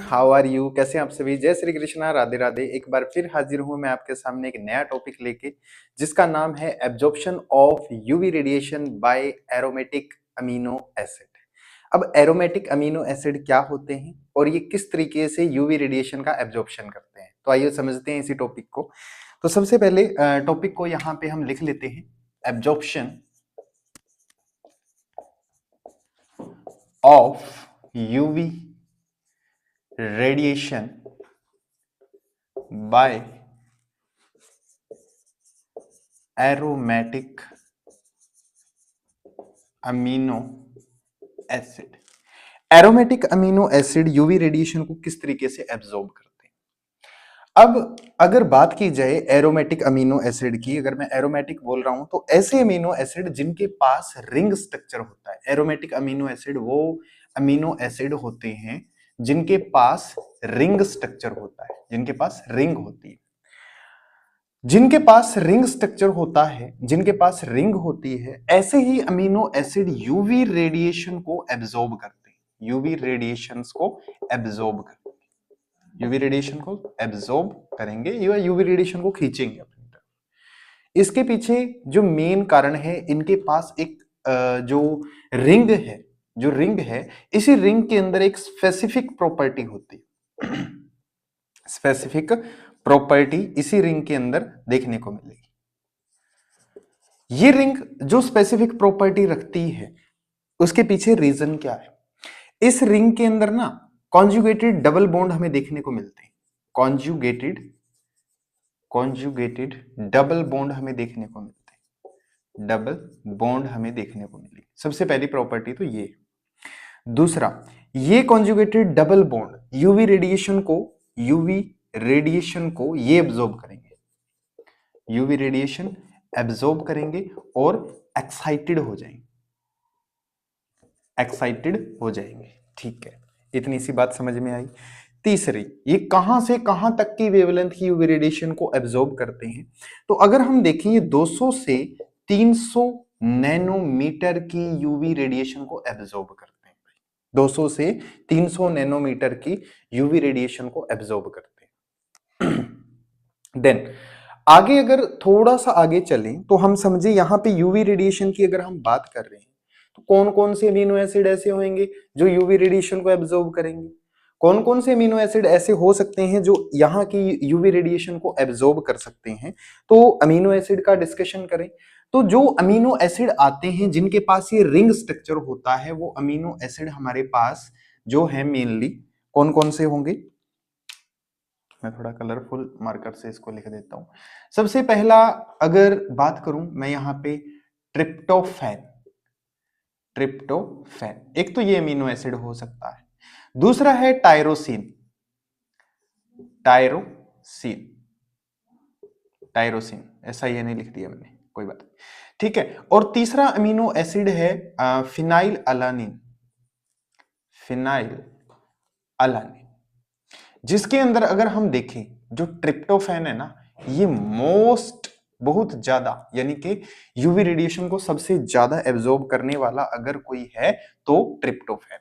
How are you? कैसे हैं आप सभी? जय श्री कृष्णा, राधे राधे। एक बार फिर हाजिर हूं मैं आपके सामने एक नया टॉपिक लेके, जिसका नाम है absorption of UV radiation by aromatic amino acid. अब एरोमेटिक अमीनो एसिड क्या होते हैं और ये किस तरीके से यूवी रेडिएशन का एब्जॉर्प्शन करते हैं, तो आइए समझते हैं इसी टॉपिक को। तो सबसे पहले टॉपिक को यहाँ पे हम लिख लेते हैं, absorption of UV radiation by aromatic amino acid। Aromatic amino acid UV radiation को किस तरीके से एब्जॉर्ब करते हैं। अब अगर बात की जाए एरोमेटिक अमीनो एसिड की, अगर मैं एरोमेटिक बोल रहा हूं तो ऐसे अमीनो एसिड जिनके पास रिंग स्ट्रक्चर होता है। एरोमेटिक अमीनो एसिड वो अमीनो एसिड होते हैं जिनके पास रिंग स्ट्रक्चर होता है, जिनके पास रिंग होती है। जिनके पास रिंग स्ट्रक्चर होता है, जिनके पास रिंग होती है, ऐसे ही अमीनो एसिड यूवी रेडिएशन को एब्जॉर्ब करते हैं। यूवी रेडिएशंस को एब्जॉर्ब करते हैं, यूवी रेडिएशन को एब्जॉर्ब करेंगे या यूवी रेडिएशन को खींचेंगे अपनी तरफ। इसके पीछे जो मेन कारण है, इनके पास एक जो रिंग है, जो रिंग है, इसी रिंग के अंदर एक स्पेसिफिक प्रॉपर्टी होती है। स्पेसिफिक प्रॉपर्टी इसी रिंग के अंदर देखने को मिलेगी। ये रिंग जो स्पेसिफिक प्रॉपर्टी रखती है, उसके पीछे रीजन क्या है? इस रिंग के अंदर ना कॉन्जुगेटेड डबल बॉन्ड हमें देखने को मिलते हैं। कॉन्जुगेटेड डबल बॉन्ड हमें देखने को मिलते हैं। डबल बॉन्ड हमें देखने को मिलेगी। सबसे पहली प्रॉपर्टी तो ये। दूसरा, ये conjugated double bond UV radiation को ये एब्जॉर्ब करेंगे, यूवी रेडिएशन एब्जॉर्ब करेंगे और एक्साइटेड हो जाएंगे। ठीक है, इतनी सी बात समझ में आई। तीसरी, ये कहां से कहां तक की वेवलेंथ की यूवी रेडिएशन को एब्जॉर्ब करते हैं? तो अगर हम देखें, ये 200 से 300 नैनोमीटर की यूवी रेडिएशन को एब्जॉर्ब करते हैं। 200 से 300 नैनोमीटर की यूवी रेडिएशन को एब्जॉर्ब करते हैं। देन आगे अगर थोड़ा सा आगे चलें तो हम समझे, यहां पे यूवी रेडिएशन की अगर हम बात कर रहे हैं तो कौन कौन से अमीनो एसिड ऐसे होंगे जो यूवी रेडिएशन को एब्जॉर्ब करेंगे? कौन कौन से अमीनो एसिड ऐसे हो सकते हैं जो यहाँ की यूवी रेडिएशन को एब्जॉर्ब कर सकते हैं? तो अमीनो एसिड का डिस्कशन करें तो जो अमीनो एसिड आते हैं जिनके पास ये रिंग स्ट्रक्चर होता है, वो अमीनो एसिड हमारे पास जो है मेनली कौन कौन से होंगे? मैं थोड़ा कलरफुल मार्कर से इसको लिख देता हूं। सबसे पहला अगर बात करूं मैं यहां पे ट्रिप्टोफैन, एक तो ये अमीनो एसिड हो सकता है। दूसरा है टायरोसिन, ऐसा ये नहीं लिख दिया मैंने, कोई बात नहीं, ठीक है। और तीसरा अमीनो एसिड है फिनाइल अलानिन, जिसके अंदर अगर हम देखें, जो ट्रिप्टोफैन है ना, ये बहुत ज्यादा, यानी कि यूवी रेडिएशन को सबसे ज्यादा एब्जॉर्ब करने वाला अगर कोई है तो ट्रिप्टोफैन है।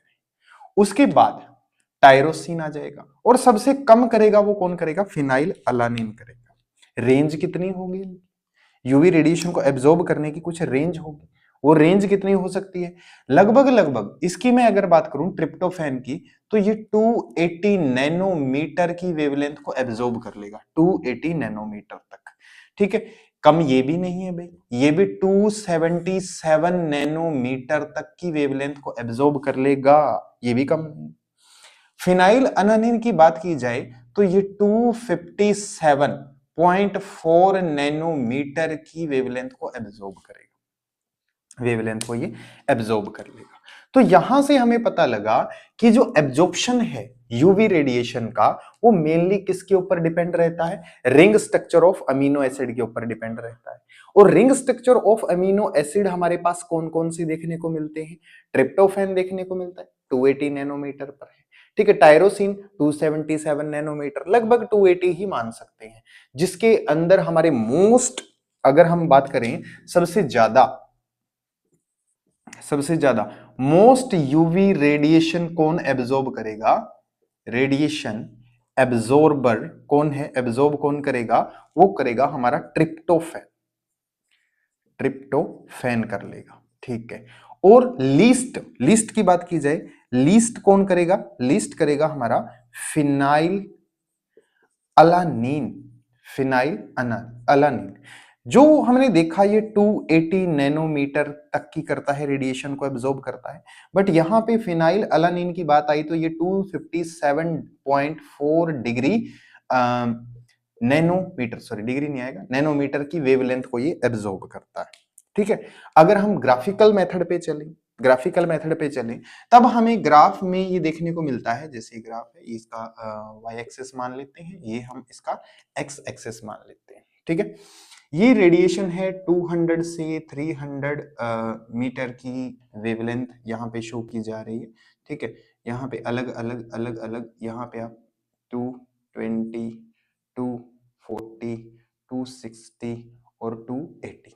उसके बाद टायरोसिन आ जाएगा और सबसे कम करेगा वो कौन करेगा? फिनाइल अलानिन करेगा। रेंज कितनी होगी? यूवी रेडिएशन को एब्जॉर्ब करने की कुछ रेंज होगी। वो रेंज कितनी हो सकती है? लगभग इसकी मैं अगर बात करूं ट्रिप्टोफैन की, तो ये 280 नैनोमीटर की वेवलेंथ को एब्जॉर्ब कर लेगा, 280 नैनोमीटर तक। ठीक है, कम ये भी नहीं है भाई, ये भी 277 नैनोमीटर तक की वेवलेंथ को एब्जॉर्ब कर लेगा, ये भी कम नहीं। फिनाइल अलानिन की बात की जाए तो ये 257.4 नैनोमीटर की वेवलेंथ को एब्जॉर्ब करेगा, ये एब्जॉर्ब कर लेगा। तो यहां से हमें पता लगा कि जो एब्जॉर्प्शन है यूवी रेडिएशन का, वो मेनली किसके ऊपर डिपेंड रहता है? Ring structure of amino acid के ऊपर डिपेंड रहता है। और ring structure of amino acid हमारे पास कौन कौन से देखने को मिलते हैं? ट्रिप्टोफैन देखने को मिलता है, 280 नैनोमीटर पर है। ठीक है, टायरोसिन 277 नैनोमीटर, लगभग 280 ही मान सकते हैं। जिसके अंदर हमारे मोस्ट, अगर हम बात करें सबसे ज्यादा मोस्ट यूवी रेडिएशन कौन एब्जॉर्ब करेगा? रेडिएशन एब्जॉर्बर कौन है, एब्जॉर्ब कौन करेगा, वो करेगा हमारा ट्रिप्टोफैन, ट्रिप्टोफैन कर लेगा, ठीक है। और लीस्ट, लीस्ट की बात की जाए, लीस्ट कौन करेगा, लीस्ट करेगा हमारा फिनाइल अलानीन, फिनाइल अलानीन। जो हमने देखा ये 280 नैनोमीटर तक की करता है, रेडिएशन को एब्जॉर्ब करता है, बट यहां पे फिनाइल अलानीन की बात आई तो ये 257.4 डिग्री नैनोमीटर, सॉरी डिग्री नहीं आएगा, नैनोमीटर की वेवलेंथ को ये एब्जॉर्ब करता है, ठीक है। अगर हम ग्राफिकल मेथड पे चलें, ग्राफिकल मेथड पे चलें, तब हमें ग्राफ में ये देखने को मिलता है, जैसे ग्राफ है, इसका वाई एक्सिस मान लेते हैं, ये हम इसका एक्स एक्सिस मान लेते हैं, ठीक है। ये रेडिएशन है 200 से 300 मीटर की वेवलेंथ यहाँ पे शो की जा रही है, ठीक है। यहाँ पे अलग अलग अलग अलग, यहाँ पे आप 220, 240, 260 और 280।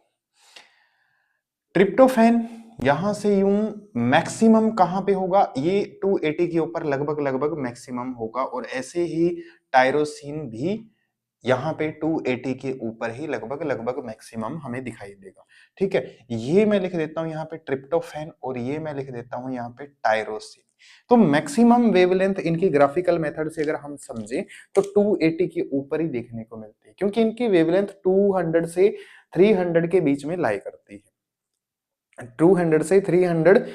ट्रिप्टोफैन यहां से यूं मैक्सिमम कहां पे होगा, ये 280 के ऊपर लगभग लगभग मैक्सिमम होगा, और ऐसे ही टायरोसिन भी यहाँ पे 280 के ऊपर ही लगभग लगभग मैक्सिमम हमें दिखाई देगा, ठीक है। ये मैं लिख देता हूं यहाँ पे ट्रिप्टोफैन, और ये मैं लिख देता हूं यहाँ पे टायरोसिन। तो मैक्सिमम वेवलेंथ इनकी ग्राफिकल मेथड से अगर हम समझे तो 280 के ऊपर ही देखने को मिलती है, क्योंकि इनकी वेवलेंथ 200 से 300 के बीच में लाई करती है, 200 से 300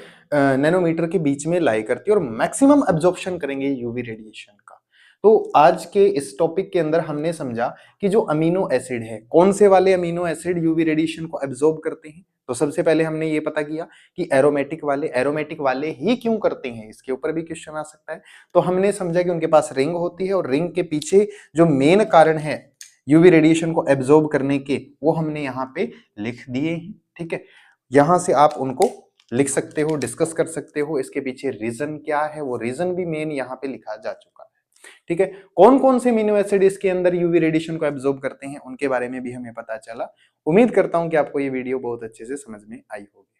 नैनोमीटर के बीच में लाई करती है, और मैक्सिमम एब्जॉर्प्शन करेंगे यूवी रेडिएशन का। तो आज के इस टॉपिक के अंदर हमने समझा कि जो अमीनो एसिड है, कौन से वाले अमीनो एसिड यूवी रेडिएशन को एब्जॉर्ब करते हैं। तो सबसे पहले हमने ये पता किया कि एरोमेटिक वाले, एरोमेटिक वाले ही क्यों करते हैं, इसके ऊपर भी क्वेश्चन आ सकता है। तो हमने समझा कि उनके पास रिंग होती है, और रिंग के पीछे जो मेन कारण है यूवी रेडिएशन को एब्जॉर्ब करने के, वो हमने यहाँ पे लिख दिए हैं, ठीक है। यहां से आप उनको लिख सकते हो, डिस्कस कर सकते हो, इसके पीछे रीजन क्या है, वो रीजन भी मेन यहाँ पे लिखा जा चुका है, ठीक है। कौन कौन से अमीनो एसिड इसके अंदर यूवी रेडिएशन को एब्जॉर्ब करते हैं, उनके बारे में भी हमें पता चला। उम्मीद करता हूं कि आपको ये वीडियो बहुत अच्छे से समझ में आई होगी।